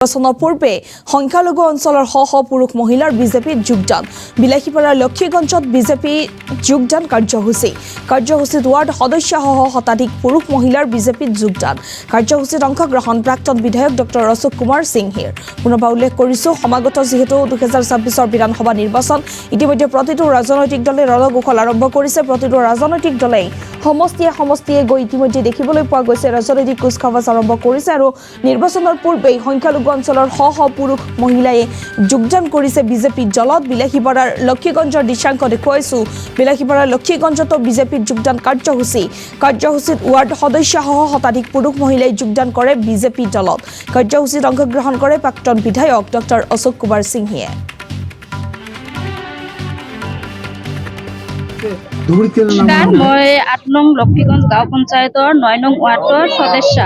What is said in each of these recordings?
নিৰ্বাচনৰ পূৰ্বে সংখ্যালঘু অঞ্চলৰ শ পুৰুষ মহিলাৰ বিজেপিত যোগদান বিলাসীপাৰাৰ লক্ষীগঞ্জত বিজেপি যোগদান কাৰ্যসূচীত ৱাৰ্ড সদস্যসহ শতাধিক পুৰুষ মহিলাৰ বিজেপিত যোগদান কাৰ্যসূচীত অংশগ্ৰহণ প্ৰাক্তন বিধায়ক ডক্টৰ অশোক কুমাৰ সিংহেৰ পুনৰবাৰ উল্লেখ কৰিছো সমাগত যিহেতু 2026 বিধানসভা নিৰ্বাচন ইতিমধ্যে প্ৰতিটো ৰাজনৈতিক দলে ৰণকৌশল আৰম্ভ কৰিছে প্ৰতিটো ৰাজনৈতিক দলে সমষ্টিয়ে গৈ ইতিমধ্যে দেখিবলৈ পোৱা গৈছে ৰাজনৈতিক কুচকাৱাজ আৰম্ভ কৰিছে আৰু নিৰ্বাচনৰ পূৰ্বে সংখ্যালঘু অঞ্চলৰ শ পুৰুষ মহিলাই যোগদান কৰিছে বিজেপি দলত বিলাসীপাৰাৰ লক্ষীগঞ্জৰ দৃশ্যাংক দেখুৱাইছো বিলাসীপাৰাৰ লক্ষীগঞ্জতো বিজেপিত যোগদান কাৰ্যসূচীত ৱাৰ্ড সদস্যসহ শতাধিক পুৰুষ মহিলাই যোগদান কৰে বিজেপি দলত কাৰ্যসূচীত অংশগ্ৰহণ কৰে প্ৰাক্তন বিধায়ক ডক্টৰ অশোক কুমাৰ সিংহে মই ৮ নং লক্ষীগঞ্জ গাঁও পঞ্চায়তৰ ৯ নং ৱাৰ্ডৰ সদস্য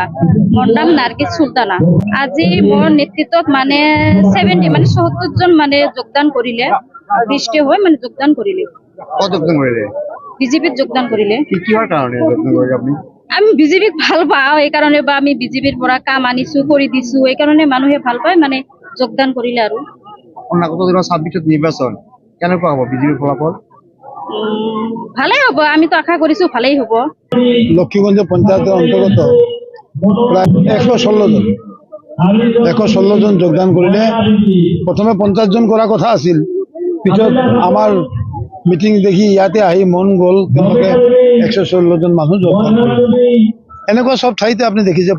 মোৰ নাম নাৰ্গিছ সুলতানা। আজি মোৰ নেতৃত্বত ৭০ জন যোগদান কৰিলে দৃষ্টি হৈ যোগদান কৰিলে বিজেপিত যোগদান কৰিলে। আমি বিজেপিক ভাল পাওঁ এইকাৰণে বা আমি বিজেপিৰ পৰা কাম আনিছো কৰি দিছো এইকাৰণে মানুহে ভাল পায় যোগদান কৰিলে আৰু নিৰ্বাচন কেনেকুৱা হ'ব বিজেপিৰ ফলাফল ভালেই হ'ব আমিতো আশা কৰিছো ভালেই হ'ব। লক্ষীগঞ্জ পঞ্চায়তের অন্তর্গত প্রায় 116 জন যোগদান করিলে প্রথমে 50 জন করার কথা আছিল পিছত আমার মিটিং দেখি ইয়াতে আহি মন গল তেওঁলোকে 116 জন মানুহ যোগদান কৰিলে। এনেকুৱা সব ঠাইতে আপনি দেখিছে